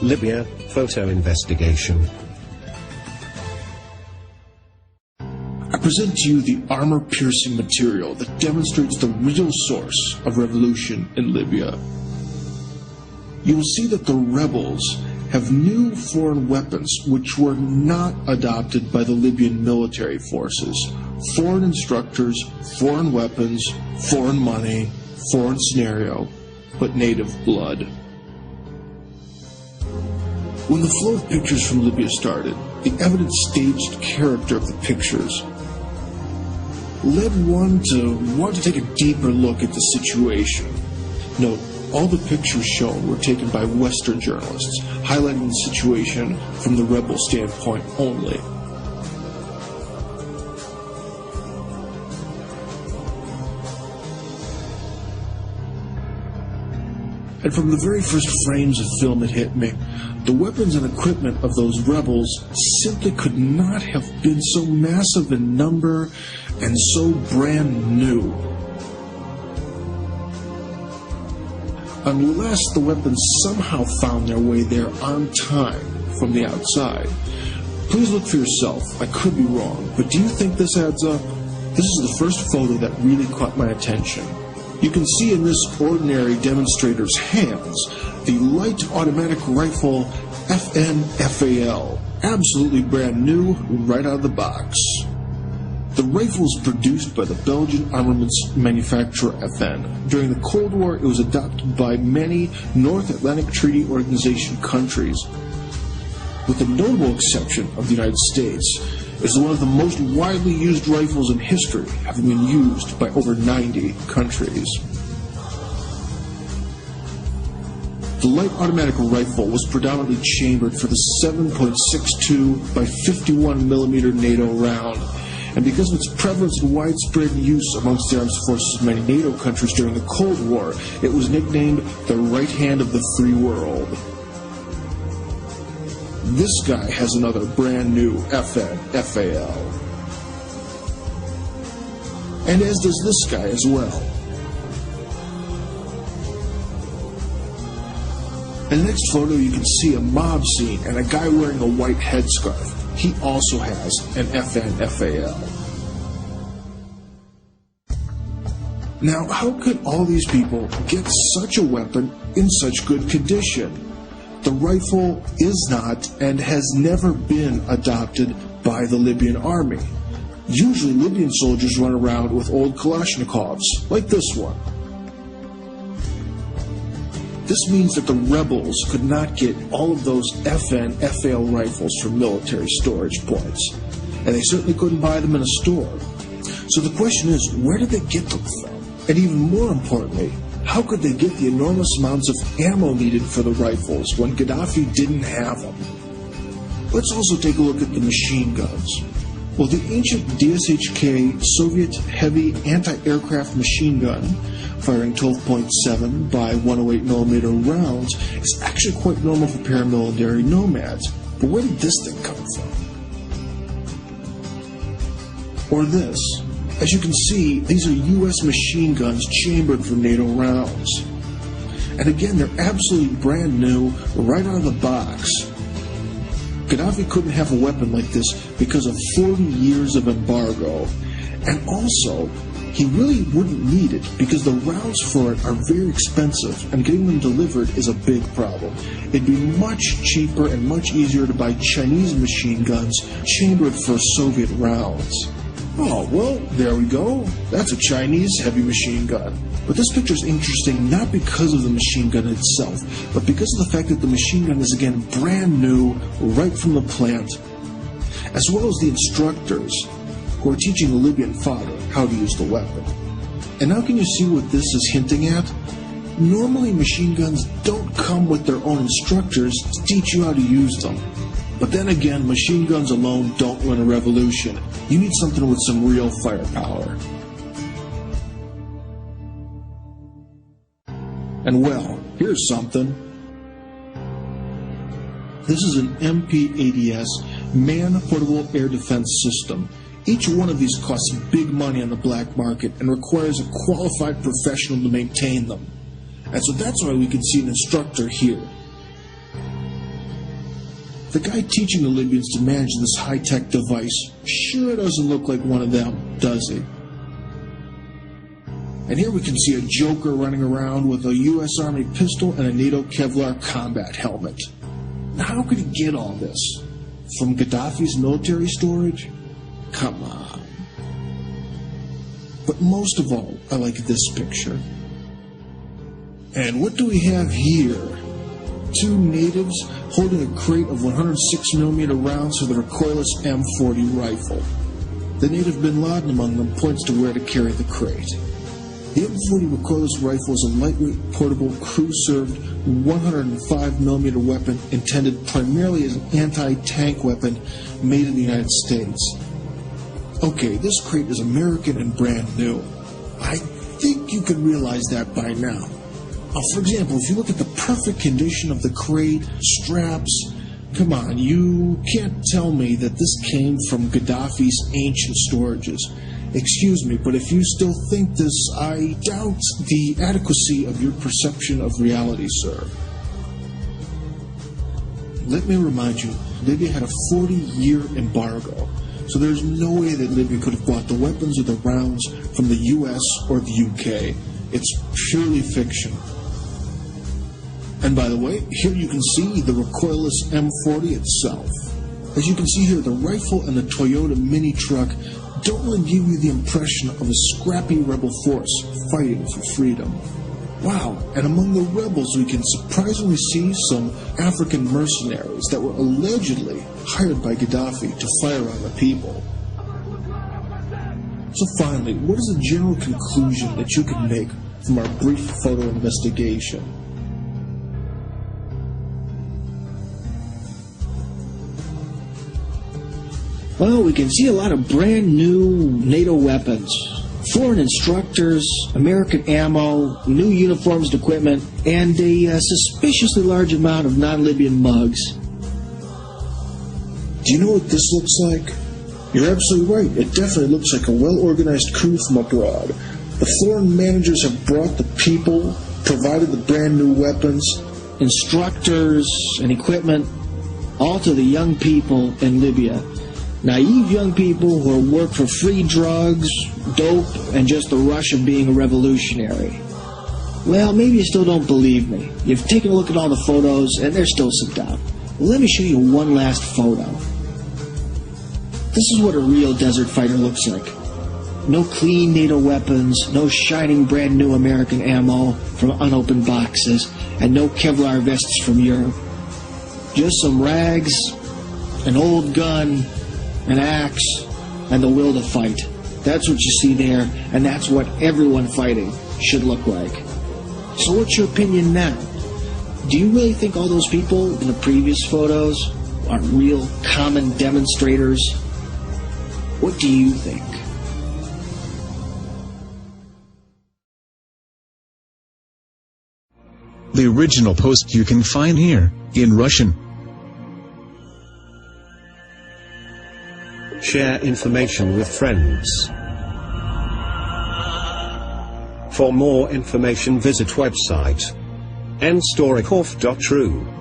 Libya, photo investigation. I present to you the armor-piercing material that demonstrates the real source of revolution in Libya. You will see that the rebels have new foreign weapons which were not adopted by the Libyan military forces. Foreign instructors, foreign weapons, foreign money, foreign scenario, but native blood. When the flow of pictures from Libya started, the evident staged character of the pictures led one to want to take a deeper look at the situation. Note, all the pictures shown were taken by Western journalists, highlighting the situation from the rebel standpoint only. And from the very first frames of film that hit me, the weapons and equipment of those rebels simply could not have been so massive in number and so brand new. Unless the weapons somehow found their way there on time from the outside. Please look for yourself. I could be wrong, but do you think this adds up? This is the first photo that really caught my attention. You can see in this ordinary demonstrator's hands the light automatic rifle FN-FAL, absolutely brand new, right out of the box. The rifle is produced by the Belgian armaments manufacturer FN. During the Cold War, it was adopted by many North Atlantic Treaty Organization countries, with the notable exception of the United States. It's one of the most widely used rifles in history, having been used by over 90 countries. The light automatic rifle was predominantly chambered for the 7.62 by 51 millimeter NATO round, and because of its prevalence and widespread use amongst the armed forces of many NATO countries during the Cold War, it was nicknamed the right hand of the free world. This guy has another brand new FN-FAL. And as does this guy as well. In the next photo you can see a mob scene and a guy wearing a white headscarf. He also has an FN-FAL. Now, how could all these people get such a weapon in such good condition? The rifle is not and has never been adopted by the Libyan army. Usually Libyan soldiers run around with old Kalashnikovs, like this one. This means that the rebels could not get all of those FN-FAL rifles from military storage points, and they certainly couldn't buy them in a store. So the question is, where did they get them from? And even more importantly, how could they get the enormous amounts of ammo needed for the rifles when Gaddafi didn't have them? Let's also take a look at the machine guns. Well, the ancient DSHK Soviet heavy anti-aircraft machine gun, firing 12.7 by 108 millimeter rounds, is actually quite normal for paramilitary nomads. But where did this thing come from? Or this. As you can see, these are U.S. machine guns chambered for NATO rounds. And again, they're absolutely brand new, right out of the box. Gaddafi couldn't have a weapon like this because of 40 years of embargo. And also, he really wouldn't need it because the rounds for it are very expensive, and getting them delivered is a big problem. It'd be much cheaper and much easier to buy Chinese machine guns chambered for Soviet rounds. Oh, well, there we go. That's a Chinese heavy machine gun. But this picture is interesting not because of the machine gun itself, but because of the fact that the machine gun is again brand new, right from the plant, as well as the instructors who are teaching the Libyan fodder how to use the weapon. And now can you see what this is hinting at? Normally machine guns don't come with their own instructors to teach you how to use them. But then again, machine guns alone don't win a revolution. You need something with some real firepower. And well, here's something. This is an MP-80S man-portable air defense system. Each one of these costs big money on the black market and requires a qualified professional to maintain them. And so that's why we can see an instructor here. The guy teaching the Libyans to manage this high-tech device sure doesn't look like one of them, does he? And here we can see a Joker running around with a U.S. Army pistol and a NATO Kevlar combat helmet. Now, how could he get all this? From Gaddafi's military storage? Come on. But most of all, I like this picture. And what do we have here? Two natives holding a crate of 106mm rounds for the recoilless M40 rifle. The native bin Laden among them points to where to carry the crate. The M40 recoilless rifle is a lightweight, portable, crew-served 105mm weapon intended primarily as an anti-tank weapon made in the United States. Okay, this crate is American and brand new. I think you can realize that by now. For example, if you look at the perfect condition of the crate, straps, come on, you can't tell me that this came from Gaddafi's ancient storages. Excuse me, but if you still think this, I doubt the adequacy of your perception of reality, sir. Let me remind you, Libya had a 40-year embargo, so there's no way that Libya could have bought the weapons or the rounds from the US or the UK. It's purely fiction. And by the way, here you can see the recoilless M40 itself. As you can see here, the rifle and the Toyota mini truck don't really give you the impression of a scrappy rebel force fighting for freedom. Wow, and among the rebels we can surprisingly see some African mercenaries that were allegedly hired by Gaddafi to fire on the people. So finally, what is the general conclusion that you can make from our brief photo investigation? Well, we can see a lot of brand new NATO weapons, foreign instructors, American ammo, new uniforms and equipment, and a suspiciously large amount of non-Libyan mugs. Do you know what this looks like? You're absolutely right. It definitely looks like a well-organized crew from abroad. The foreign managers have brought the people, provided the brand new weapons, instructors, and equipment, all to the young people in Libya. Naive young people who work for free drugs, dope, and just the rush of being a revolutionary. Well, maybe you still don't believe me. You've taken a look at all the photos, and there's still some doubt. Well, let me show you one last photo. This is what a real desert fighter looks like. No clean NATO weapons, no shining brand new American ammo from unopened boxes, and no Kevlar vests from Europe. Just some rags, an old gun, an axe, and the will to fight. That's what you see there, and that's what everyone fighting should look like. So what's your opinion now? Do you really think all those people in the previous photos are real common demonstrators? What do you think? The original post you can find here, in Russian. Share information with friends. For more information visit website nstorykov.ru.